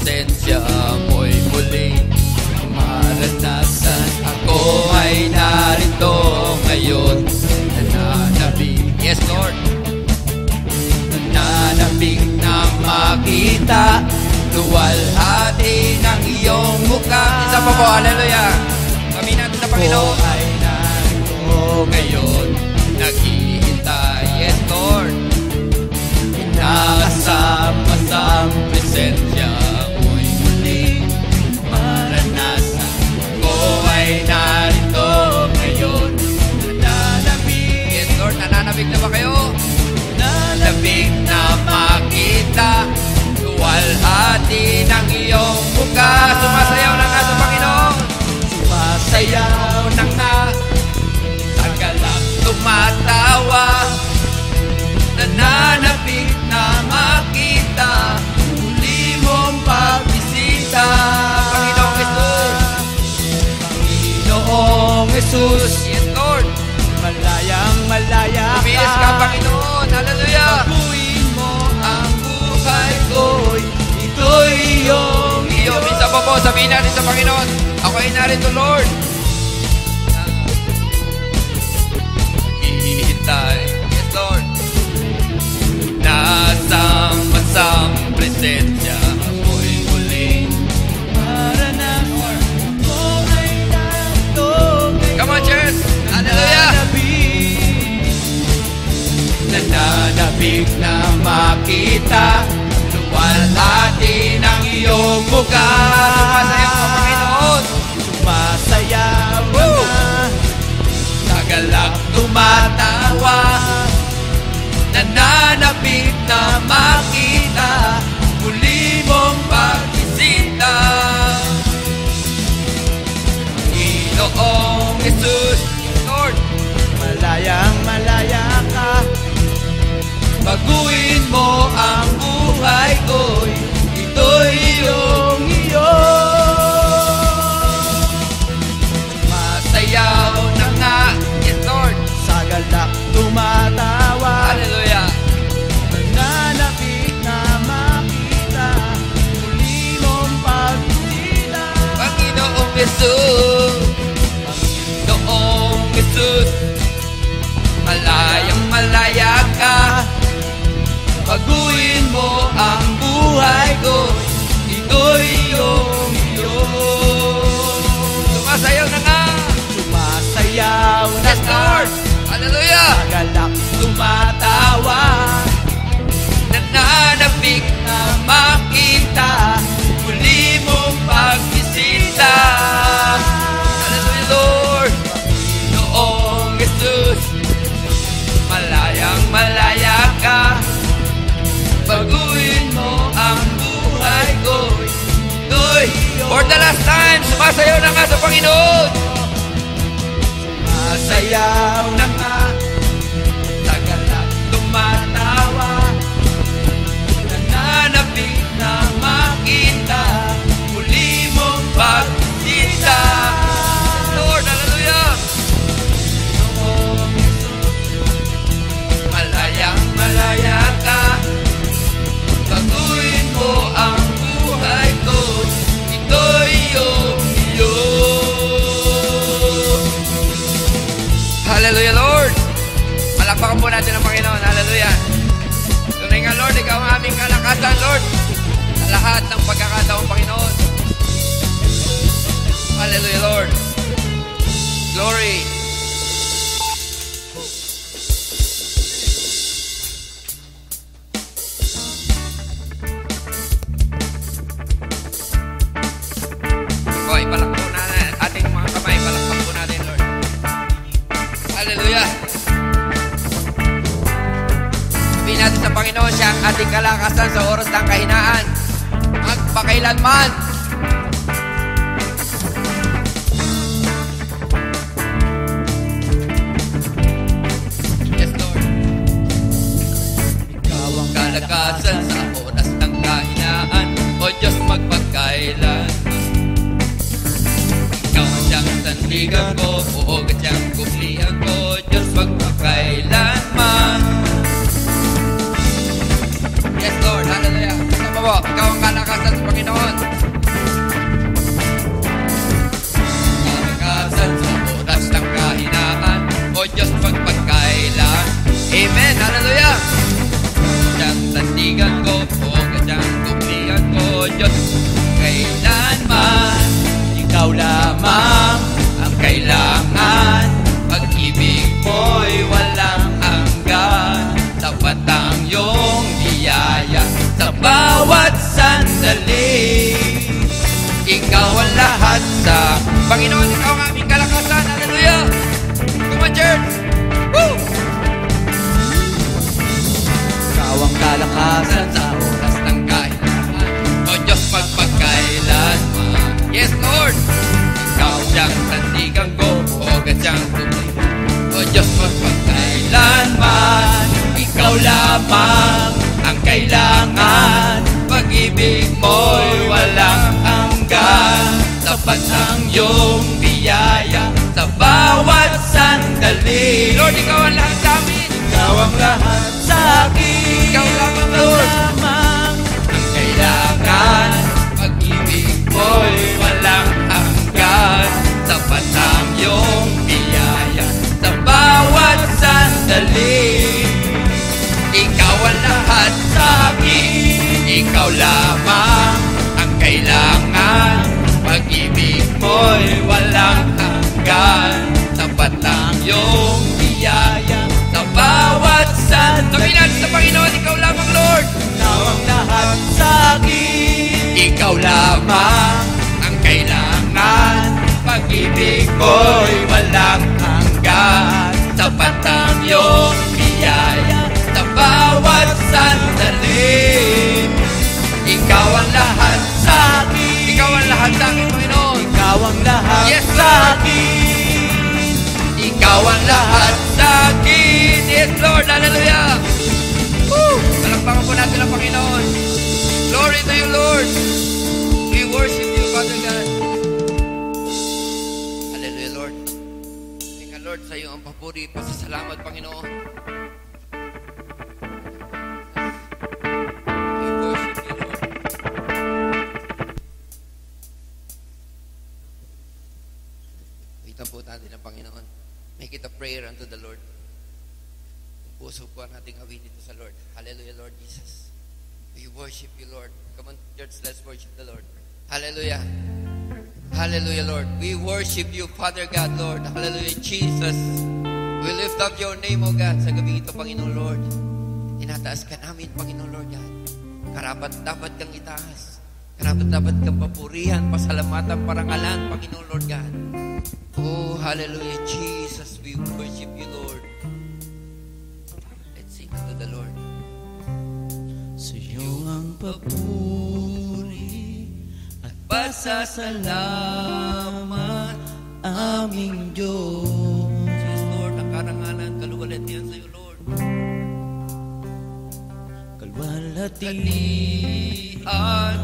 presensya mo'y muling maranasan. Ako ay narito ngayon, nananabik, yes Lord, nananabik na makita luwalhati ng iyong mukha. Isa pa po, hallelujah. Kami natin sa Panginoon ay narito ngayon, naghihintay, yes Lord, nakasama sa presensya mo'y muling maranasan. Ako ay narito ngayon, nananabik, yes Lord, nananabik na ba kayo? Nananabik na makita luwalhati ng iyong mukha. Sumasayaw na nga sa Panginoon, sumasayaw na nga, tagalak tumatawa, nananabik na makita muli mong pagbisita. Panginoong Jesus, Panginoong Jesus, yes Lord, malayang malaya ka, umiis ka Panginoon, hallelujah. Baguhin mo ang buhay ko'y ito'y iyong iyo. Minsan pa po, sabihin natin sa Panginoon, ako ay narito Lord, hihintay, yes Lord, nasama-sam presensya mo'y muling maranasan. Ako ay narito ngayon, come on church, hallelujah. Nananabik na makita luwalhati ng iyong mukha. Sumasayaw ka Panginoon, sumasayaw na, tagalak tumatawa, nananabik na makita muli mong pagbisita. Panginoong Jesus, Lord, malayang malaya ka, baguhin mo ang buhay ko'y ito'y iyong iyo. Masayaw na nga, yes Lord, sa galak tumatawa, hallelujah. Nananabik na makita muli mong pagbisita. Panginoong Jesus, Panginoong Jesus, malayang malaya ka, baguhin mo ang buhay ko, ito'y iyong iyo. Sumasayaw na nga, sumasayaw na yes Lord, hallelujah. Magalak tumatawa, nananabik na makita muli mong pagbisita. Hallelujah Lord, Noong Jesus, malayang malaya ka, baguhin mo ang buhay ko, ito'y for the last time, sumasayaw na nga sa Panginoon. Sumasayaw na nga, tagalak tumatawa, nananabik na makita muli mong pagbisita. Lord, hallelujah. Noong malayang malaya ka, baguhin mo ang buhay ko, ito'y iyong iyo. Hallelujah Lord, palakpakan po natin ang Panginoon, hallelujah. Tunay nga Lord, ikaw ang aming kalakasan Lord, sa lahat ng pagkakataong Panginoon. Hallelujah Lord, glory. Palakpak na ating mga kamay, palakpak po natin Lord, hallelujah. Sabihin natin sa Panginoon, siya ang ating kalakasan sa oras ng kahinaan, magpakailanman. Yes Lord, ikaw ang kalakasan sa oras ng kahinaan, o Diyos magpakailanman. Sandigan ko, uugad siyang kublihan ko, Diyos magpakailanman. Yes Lord, hallelujah. Ikaw po, ikaw ang kalakasan sa Panginoon. Panginoon. Kalakasan sa oras ng kahinaan, O Diyos magpagkailan. Amen, hallelujah. Kadyang sandigan ko, o kadyang tublihan ko, O Diyos, kailanman ikaw lamang ang kailangan. Pag-ibig mo'y walang hanggan, tapat ang iyong biyaya sa bawat sandali. Ikaw ang lahat sa Panginoon, ikaw ang aming kalakasan. Hallelujah! Come on, church! Woo! Ikaw ang kalakasan sa oras ng kailangan, O Diyos magpagkailanman. Yes, Lord! Ikaw siyang sandigan ko, o gadyang tublihan, O Diyos magpagkailanman. Ikaw lamang ang kailangan, pag-ibig mo'y walang hanggan, tapat ang iyong biyaya sa bawat sandali. Lord, ikaw ang lahat sa amin. Ikaw ang lahat sa akin. Ikaw lamang, Lord, lamang ang kailangan, pag-ibig mo'y walang hanggan, tapat ang iyong biyaya sa bawat sandali. Ikaw ang lahat sa akin. Ikaw lamang ang kailangan, pag-ibig mo'y walang hanggan, tapat ang iyong biyaya sa bawat sandali. Sabihin natin sa Panginoon, ikaw lamang, Lord. Ikaw ang lahat sa akin. Ikaw lamang ang kailangan, pag-ibig mo'y walang hanggan, tapat ang iyong biyaya sa bawat sandali. Ikaw ang lahat sa akin. Ikaw ang lahat sa akin, Panginoon. Ikaw ang lahat, yes, sa akin. Ikaw ang lahat sa akin. Yes, Lord. Hallelujah. Woo! Palakpakan po natin ang Panginoon. Glory to you, Lord. We worship you, Father God. Hallelujah, Lord. Ika, Lord, sa iyo ang papuri, pasasalamat, Panginoon. Po natin ang Panginoon. Make it a prayer unto the Lord. Puso po nating awin dito sa Lord. Hallelujah, Lord Jesus. We worship you, Lord. Come on, church, let's worship the Lord. Hallelujah. Hallelujah, Lord. We worship you, Father God, Lord. Hallelujah, Jesus. We lift up your name, O God, sa gabi ito, Panginoon, Lord. Tinataas ka namin, Panginoon, Lord God. Karapat-dapat kang itaas. Karapat-dapat kang papurihan, pasalamatan, parangalan, Panginoon, Lord God. Oh, hallelujah, Jesus, we worship you, Lord. Let's sing to the Lord. Sa iyo ang papuri at pasasalamat, aming Diyos. Yes, Lord, ang karangalan, kaluwalhatian sa iyo, Lord. Kaluwalhatian at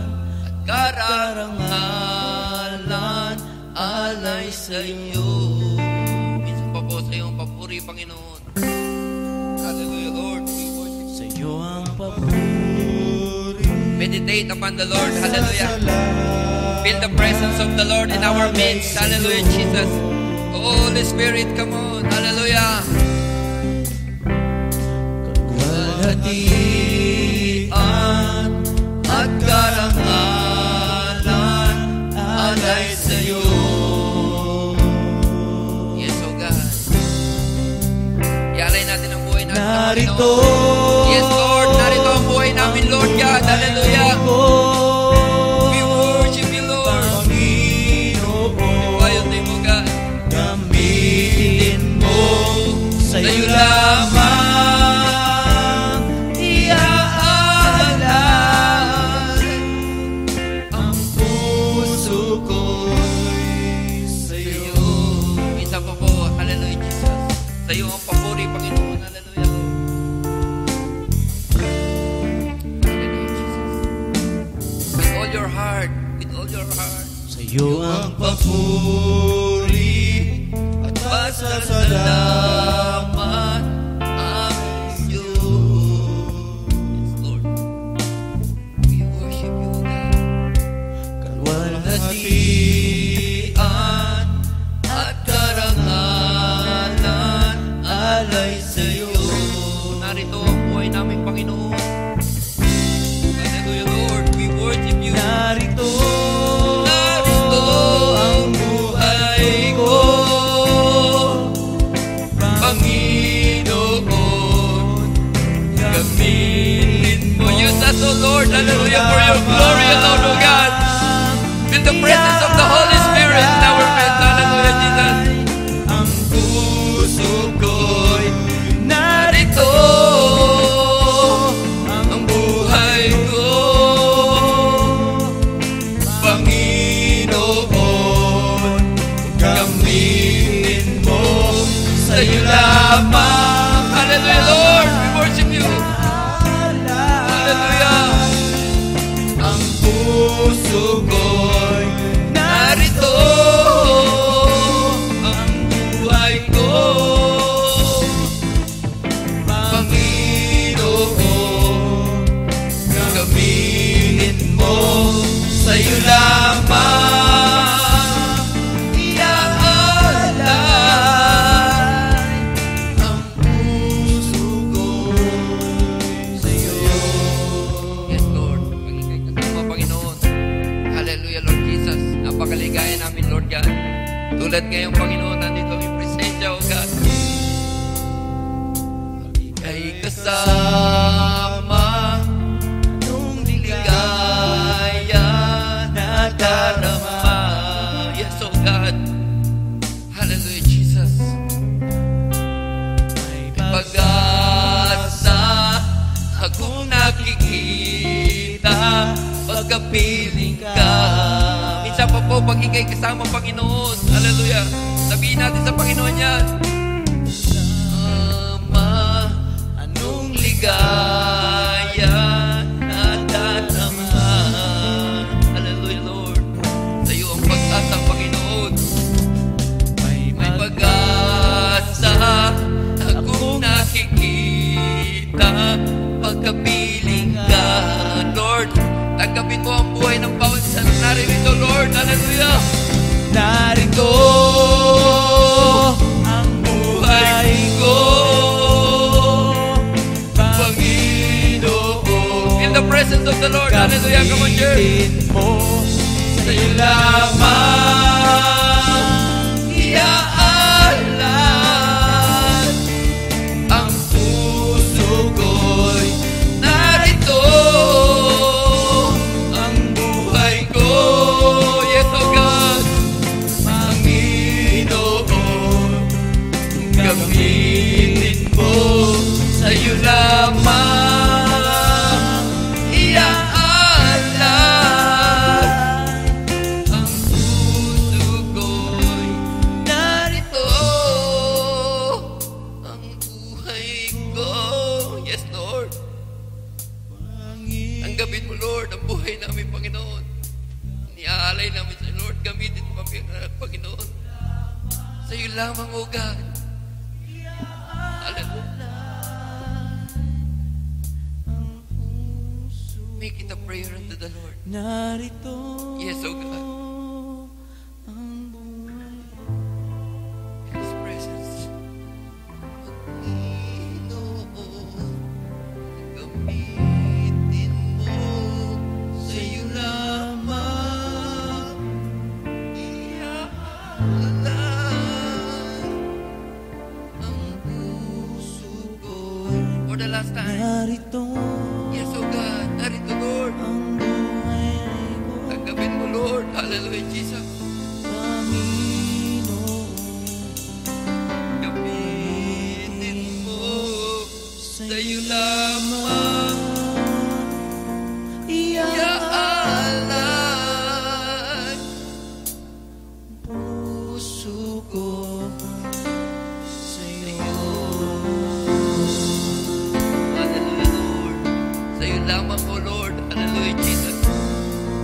karangalan, alay sa iyo. Minsan pa po sa iyo ang papuri, Panginoon. Hallelujah, Lord. We worship sa iyo ang papuri. Meditate upon the Lord. Hallelujah. Feel the presence of the Lord in our midst. Hallelujah, Jesus. Holy Spirit, come on. Hallelujah. Kalwalhatian at karangalan, alay sa iyo. Narito. Yes, Lord. Narito ang buhay namin, Lord God. Hallelujah. We worship you, Lord. Panginoon, mo, God. Gamitin mo sa iyo lamang iaalay ang puso ko'y sa iyo. Minsan pa po, hallelujah, Jesus. Sa iyo ang papuri, Panginoon. Hallelujah. Your heart, with all your heart. Sa iyo ang papuri at pasasalamat, aming Diyos. Yes, Lord. We worship you, God. Lord. Hallelujah. For your glory alone, O God. Feel the presence of the Holy Spirit in our midst. Hallelujah, Jesus. Ang puso ko'y narito. Ang buhay ko, Panginoon, gamitin mo sa'yo lamang. hallelujah, Lord. We worship you. Hallelujah. Ang puso ko'y Narito ang buhay ko, Panginoon, gamitin mo sa'yo lamang. iaalay Ang puso ko'y sa'yo. Yes, Lord. Pag-ingay kasama, Panginoon. Hallelujah, Lord Jesus. Napakaligaya namin, Lord God. Tulad ngayong Panginoon, nandito ang presensya, O God. Ika'y kasama, nung ligaya na darama. Yes, O God. Hallelujah, Jesus. May pag-asa akong nakikita pagkapiling ka. Minsan pa po, pag ikay kasama Panginoon, hallelujah, sabihin natin sa Panginoon yan. Ama, anong ligaya na darama. Hallelujah, Lord. Sa'yo ang pag-asa, Panginoon. May pag-asa akong nakikita pagkapiling ka. Lord, tanggapin mo ang buhay ng bawat isa na naririto, Lord. Hallelujah. Narito ang buhay ko, Panginoon, Feel the presence of the Lord. Hallelujah. Come on, church. gamitin mo sa'yo lamang. Iaalay ang puso ko'y narito ang buhay ko. Yes, O God. Panginoon, gamitin mo sa'yo lamang. Iaalay ang puso ko'y narito ang buhay ko. Yes, Lord. Tanggapin mo, Lord, ang buhay namin, Panginoon. Niaalay namin sa Lord. Gamitin mo kami, Panginoon. Sa iyo lamang, O God. Hallelujah. Make it a prayer unto the Lord. Narito Yes, O God. ang buhay. In His presence. Panginoon, gamitin mo sa iyo lamang. Iaalay ang puso ko. For the last time. Narito Yes, O God. Narito, Lord. ang buhay ko, Tanggapin mo, Lord. Hallelujah, Jesus. Panginoon, Gamitin mo sa iyo lamang. Iaalay puso ko sa'yo. Hallelujah, Lord. Sa iyo lamang, O Lord. Hallelujah, Jesus.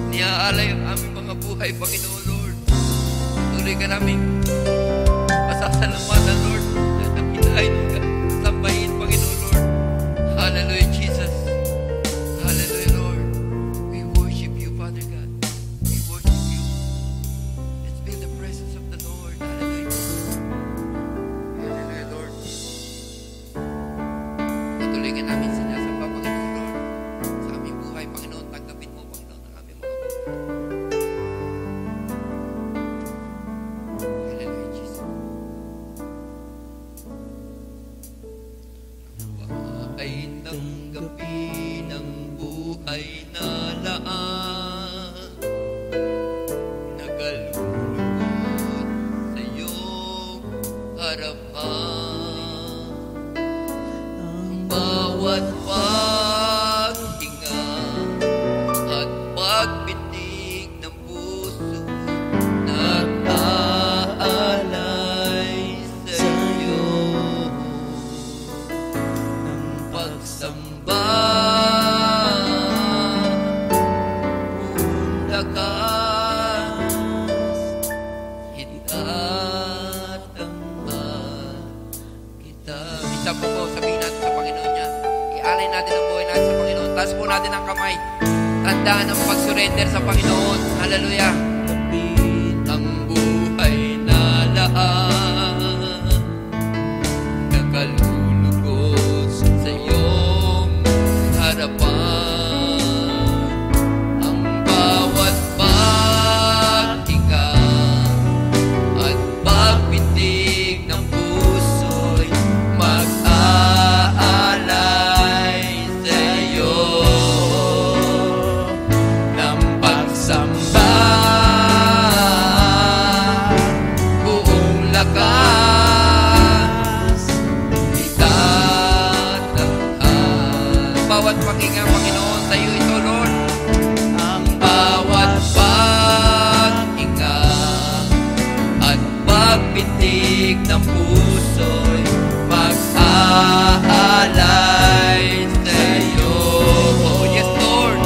Niaalay ang aming mga buhay, Panginoon, Lord. Tuloy ka namin pasasalamatan, Lord. Nakinahin ka. Sambahin, Panginoon, Lord. Hallelujah, Jesus. Hallelujah, Lord. We worship you, Father God. We worship you. Let's feel the presence of the Lord. Hallelujah. Hallelujah, Lord. Patuloy ka namin sinasamba, Panginoon, Lord. Sa aming buhay, Panginoon, tanggapin mo, Panginoon, ang aming mga buhay. Hallelujah, Jesus. ay nalaan, nagalulugod sa iyong harapan. Ang bawat paghinga at pagbitig ng puso nag-aalay sa iyo. Ng pagsamba buong lakas itatanggal kita. Isa po sabihin natin sa Panginoon niya, ialay natin ang buhay natin sa Panginoon. Taas po natin ang kamay, tandaan ang pag-surrender sa Panginoon. Hallelujah. Ang buhay na laan, nakalulugod sa iyong harapan. Ang bawat paghinga at pagbitig ng puso'y mag-aalay sa iyo. Ng pagsamba buong lakas itatanghal. Bawat pakinggan, Panginoon, tayo ito, Lord. Ang bawat paghinga at pagbitig ng puso'y mag-aalay sa iyo. Oh, yes, Lord.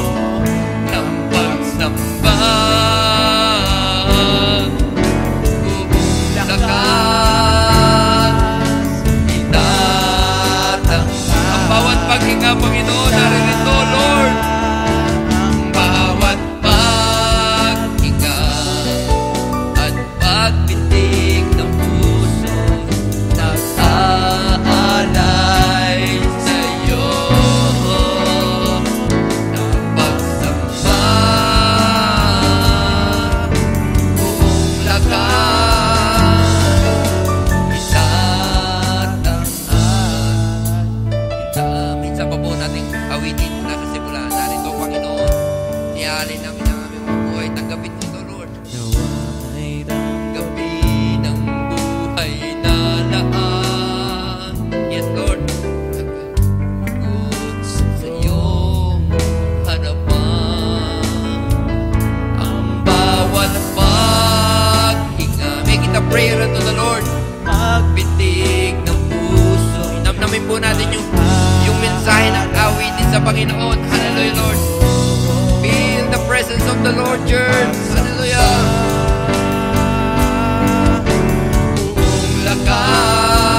Ng pagsamba buong lakas itatanghal. Ang bawat paghinga, Panginoon, naririto, Lord. Ang bawat paghinga at pagbitig ng puso nag-aalay sa iyo. Ng pagsamba buong lakas itatanghal kita. Minsan pa po nating awitin mula sa simulahan. Narito, Panginoon, iaalay namin ang aming mga buhay. Tanggapin mo ito, Lord. Tanggapin ang buhay na laan. Yes, Lord. Nagalulugod sa iyong harapan. Ang bawat paghinga. Make it a prayer unto the Lord. Pagbitig ng puso. Namnamin po natin yung mensahe ng awitin sa Panginoon. Hallelujah, Lord. Feel the presence of the Lord, church. Hallelujah. Buong lakas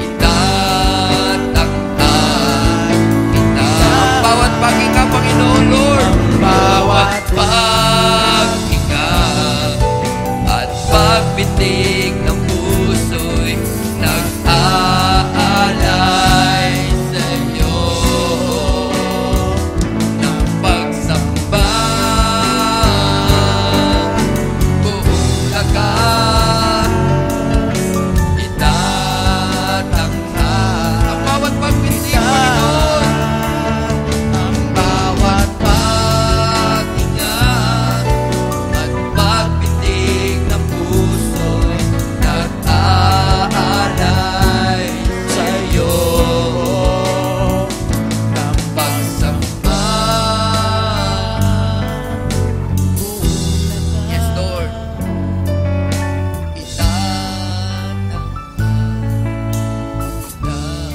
itatanghal kita. Ang bawat paghinga, Panginoon, Lord. Bawat paghinga at pagbitig ng puso'y nag-aalay sa iyo. Ng pagsamba buong lakas itatanghal. Ang bawat pagbitig, Panginoon. Ang bawat paghinga at pagbitig ng puso'y nag-aalay sa iyo. Ng pagsamba yes, Lord.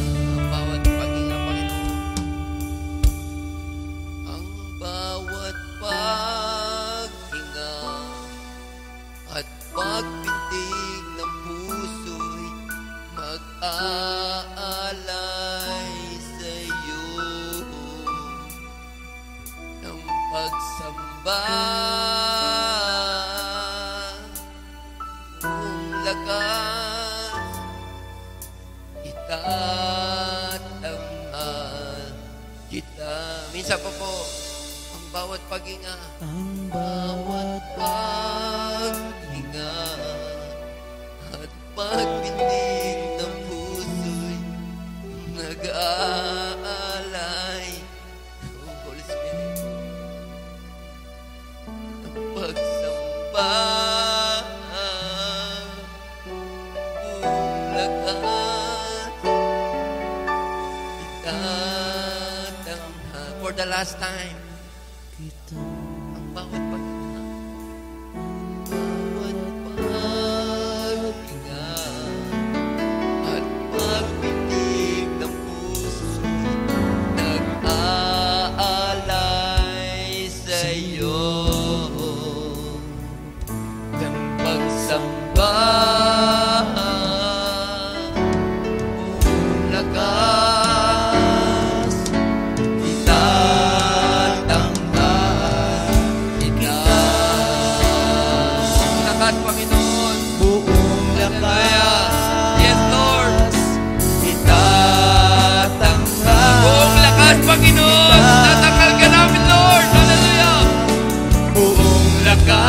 Ang bawat paghinga, Panginoon. Ang bawat paghinga at pagbitig ng puso'y mag-aalay sa iyo. Ng pagsamba buong lakas itatanghal kita. Minsan pa po, ang bawat paghinga, Ang bawat paghinga at pagbitig ng puso'y nag-aalay for the last time. Ang bawat paghinga. Bawat paghinga at pagpitig ng puso nag-aalay sa'yo ng pagsamba. Panginoon, tatangal ka namin, Lord. Hallelujah. Buong lakas,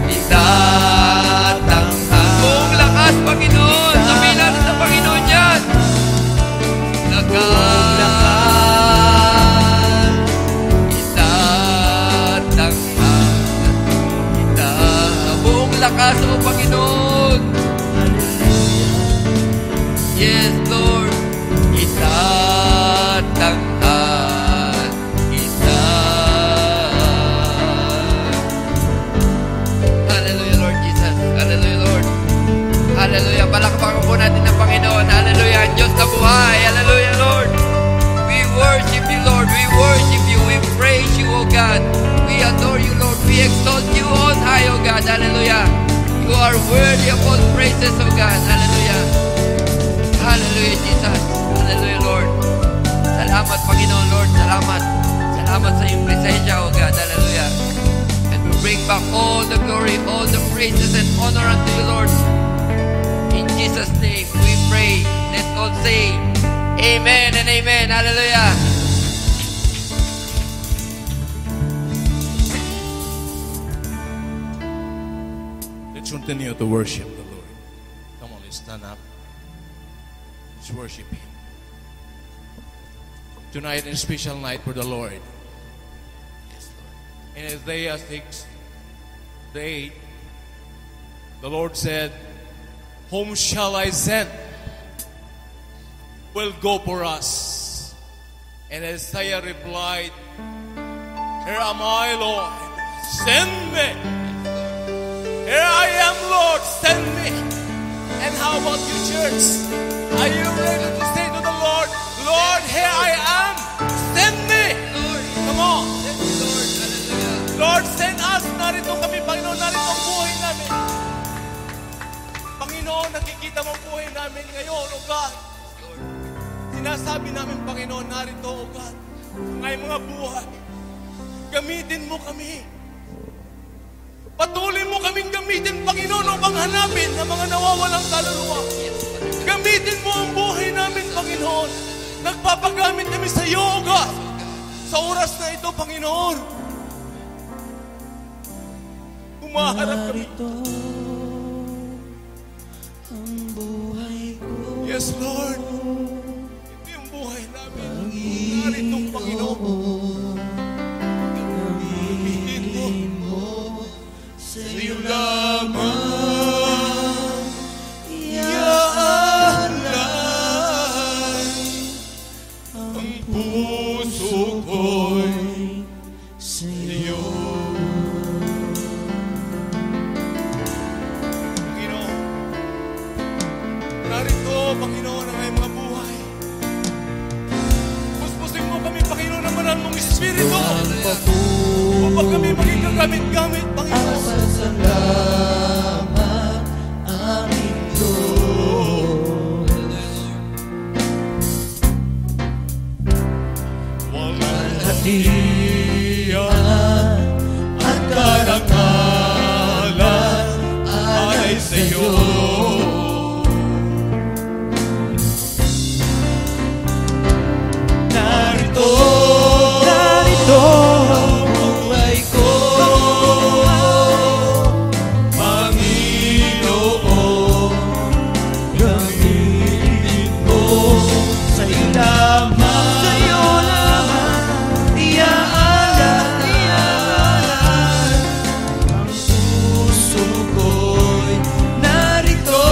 itatanghal. Buong lakas, Panginoon. Sabihin natin sa Panginoon yan. Buong lakas, itatanghal. Buong lakas, O Panginoon. Yes, Lord. Itatanghal kita. Hallelujah, Lord Jesus. Hallelujah, Lord. Hallelujah. Palakpakan po natin ng Panginoon. Hallelujah. Ang Diyos na buhay. Hallelujah, Lord. We worship you, Lord. We worship you. We praise you, O God. We adore you, Lord. We exalt you on high, O God. Hallelujah. You are worthy of all praises, O God. Hallelujah. Hallelujah, Jesus. Hallelujah, Lord. Salamat, Panginoon, Lord. Salamat. Salamat sa iyong presensya, O God. Hallelujah. And we bring back all the glory, all the praises and honor unto you, Lord. In Jesus' name, we pray. Let's all say, Amen and Amen. Hallelujah. Let's continue to worship the Lord. Come on, let's stand up. Let's worship Him. Tonight is a special night for the Lord. Yes, Lord. In Isaiah 6:8, the Lord said, "Whom shall I send? Will go for us." And Isaiah replied, "Here am I, Lord. Send me. Here I am, Lord. Send me." And how about you, church? Are you ready to say to the Lord, "Lord, here I am. Send me." Lord. Come on. Yes, Lord. Hallelujah. Lord, send us. Narito kami, Panginoon. Narito ang buhay namin. Panginoon, nakikita mo ang buhay namin ngayon, O God. Lord. Sinasabi namin, Panginoon, narito, O God, ang aming mga buhay. Gamitin mo kami. Patuloy mo kaming gamitin, Panginoon, upang hanapin ang mga nawawalang kaluluwa. Gamitin mo ang buhay namin, Panginoon. Nagpapagamit kami sa iyo, O God. Sa oras na ito, Panginoon, humaharap kami. Yes, Lord. Ito yung buhay namin. Narito, Panginoon. Gamitin mo sa iyo lamang. Iaalay ang puso ko'y sa iyo. Panginoon, narito, Panginoon, ang aming mga buhay. Puspusin mo kami, Panginoon, ng banal mong Espiritu. Upang kami maging kagamit-gamit, Panginoon. Salamat, aming Diyos. Walang hatian at karangalan ay sa iyo. Narito ang buhay ko, Panginoon. Gamitin mo sa iyo lamang. Sa iyo lamang iaalay ang puso ko'y narito.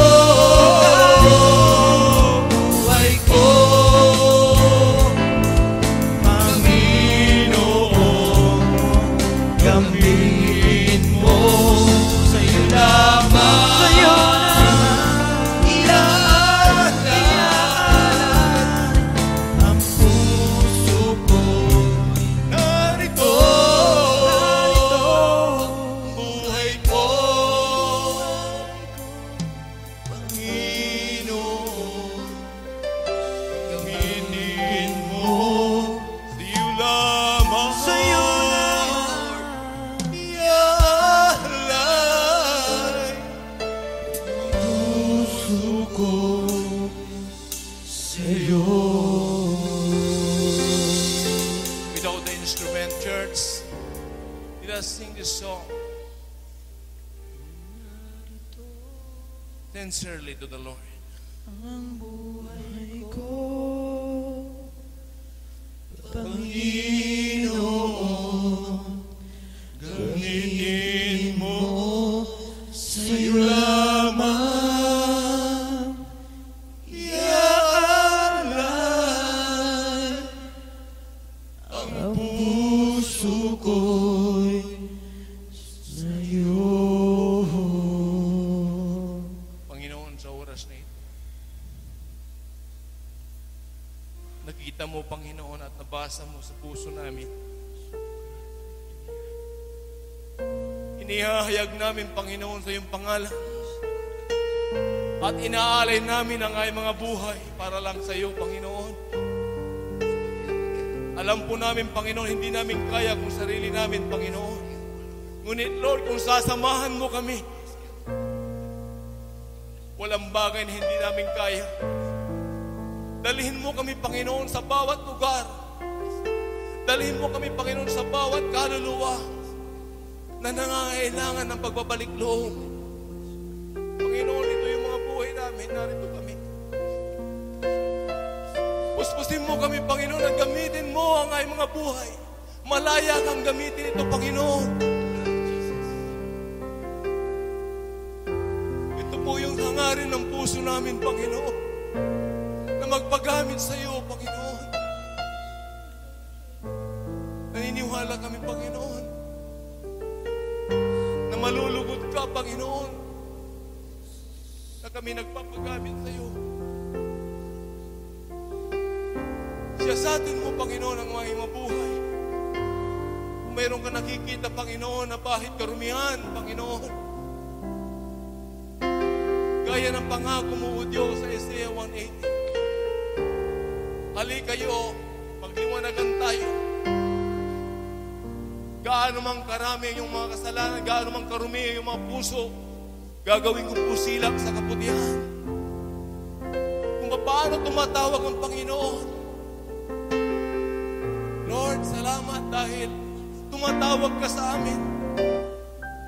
Buhay ko, us sing this song sincerely to the Lord. Ang buhay ko, Panginoon, gamitin mo sa'yo lamang iaalay ang puso ko'y sa'yo. Panginoon, sa oras na ito, nakita mo, Panginoon, at nabasa mo sa puso namin. Inihahayag namin, Panginoon, sa iyong pangalan. At inaalay namin ang aming mga buhay para lang sa iyo, Panginoon. Alam po namin, Panginoon, hindi namin kaya kung sarili namin, Panginoon. Ngunit, Lord, kung sasamahan mo kami, walang bagay na hindi namin kaya. Dalhin mo kami, Panginoon, sa bawat lugar. Dalhin mo kami, Panginoon, sa bawat kaluluwa na nangangailangan ng pagbabalik loob. Panginoon, ito yung mga buhay namin. Narito kami. Puspusin mo kami, Panginoon, at gamitin mo ang aming mga buhay. Malaya kang gamitin ito, Panginoon. Ito po yung hangarin ng puso namin, Panginoon, na magpagamit sa iyo, Panginoon. Naniniwala kami, Panginoon, na malulugod ka, Panginoon, na kami nagpapagamit sa iyo. Siyasatin mo, Panginoon, ang mga mabuhay. Kung mayroon ka nakikita, Panginoon, na bahit karumihan, Panginoon, gaya ng pangako mo, O Diyos, sa Isaiah 1:18. Hali kayo, magliwanagan tayo. Gaano mang karami yung mga kasalanan, gaano mang karumi yung mga puso, gagawin ko po silak sa kaputihan. Kung paano tumatawag ang Panginoon. Lord, salamat dahil tumatawag ka sa amin.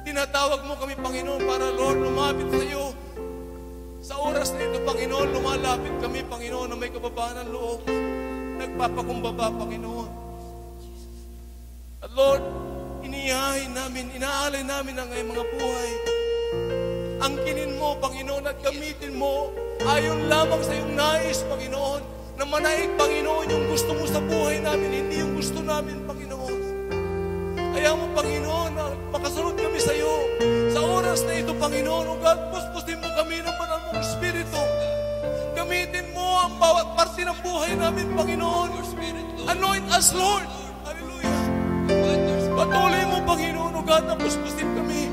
Tinatawag mo kami, Panginoon, para, Lord, lumapit sa iyo. Sa oras na ito, Panginoon, lumalapit kami, Panginoon, na may kababaan ng loob. Nagpapakumbaba, Panginoon. At Lord, inihahin namin, inaalay namin ang mga buhay. Angkinin mo, Panginoon, at gamitin mo ayon lamang sa iyong nais, Panginoon, na manaig, Panginoon, yung gusto mo sa buhay namin, hindi yung gusto namin, Panginoon. Ayaw mo, Panginoon, na makasunod kami sa iyo. Sa oras na ito, Panginoon, O God, puspusin mo kami ng banal mong Espiritu. Gamitin mo ang bawat parte ng buhay namin, Panginoon. Anoint us, Lord. Hallelujah. Patuloy mo, Panginoon, O God, na puspusin kami.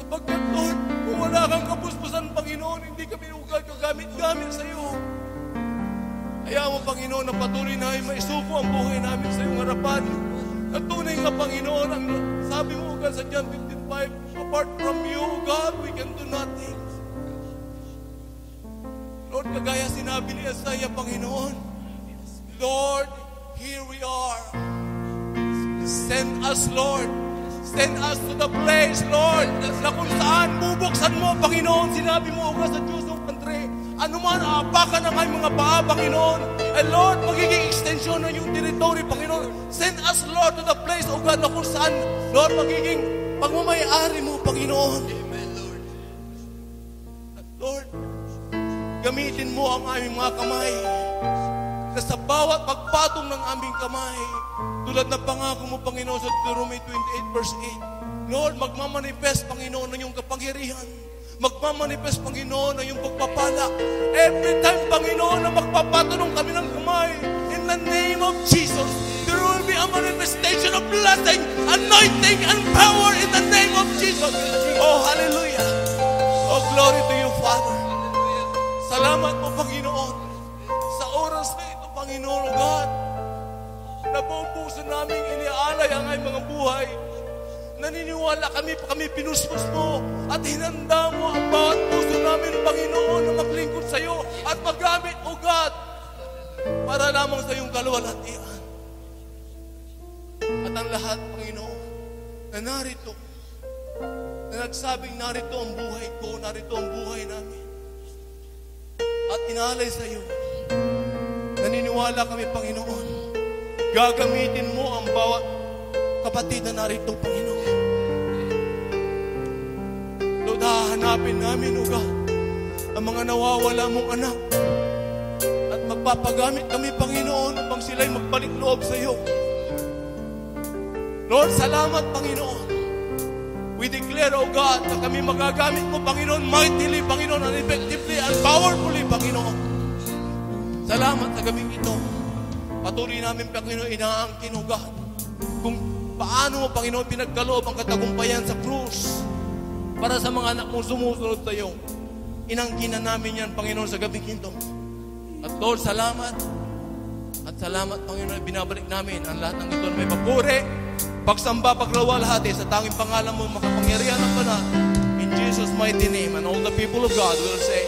Sapagkat, Lord, kung wala kang kapuspusan, Panginoon, hindi kami, O God, kagamit-gamit sa iyo. Ayaw mo, Panginoon, na patuloy na maisuko ang buhay namin sa iyong harapan. At tunay nga, Panginoon, ang sabi mo, O God, sa John 15:5, apart from you, O God, we can do nothing. Lord, kagaya sinabi ni Isaiah, Panginoon, Lord, here we are. Send us, Lord. Send us to the place, Lord, na kung saan bubuksan mo, Panginoon. Sinabi mo, O God, sa Diyos ng Pantry, ano man aapakan ng aming mga paa, Panginoon. And Lord, magiging extension ng yung territory, Panginoon. Send us, Lord, to the place, O God, na kung saan, Lord, magiging pagmamayari mo, Panginoon. Amen, Lord. At Lord, gamitin mo ang aming mga kamay, na sa bawat pagpatong ng aming kamay, tulad ng pangako mo, Panginoon, sa Deuteronomy 28:8, Lord, magmamanifest, Panginoon, ng iyong kapangyarihan. Magmamanifest, Panginoon, ng iyong pagpapala. Every time, Panginoon, na magpapatanong kami ng kamay, in the name of Jesus, there will be a manifestation of blessing, anointing, and power in the name of Jesus. Oh, hallelujah. Oh, glory to you, Father. Salamat po, Panginoon, sa oras na ito, Panginoon, O God, na buong puso namin iniaalay ang aming mga buhay. Naniniwala kami pinuspos mo at hinanda mo ang bawat puso namin, Panginoon, na maglingkod sa iyo at magamit, O God, para lamang sa iyong kaluwalhatian. At ang lahat, Panginoon, na narito, na nagsabing narito ang buhay ko, narito ang buhay namin. At inalay sa iyo, naniniwala kami, Panginoon, gagamitin mo ang bawat kapatid na narito, Panginoon. Lord, hahanapin namin, O God, ang mga nawawala mong anak. At magpapagamit kami, Panginoon, upang sila'y magbalik loob sa iyo. Lord, salamat, Panginoon. We declare, O God, na kami magagamit mo, Panginoon, mightily, Panginoon, and effectively and powerfully, Panginoon. Salamat sa gabing ito. Patuloy namin, Panginoon, inaangkin, O God, kung paano mo, Panginoon, pinagkaloob ang katagumpayan sa krus para sa mga anak mo sumusunod sa iyo. Inangkin na namin yan, Panginoon, sa gabing ito. At Lord, salamat. At salamat, Panginoon, binabalik namin ang lahat ng ito na may papuri, pagsamba, paglawa, lahat sa tanging pangalan mo, makapangyarihan at banal. In Jesus' mighty name, and all the people of God will say,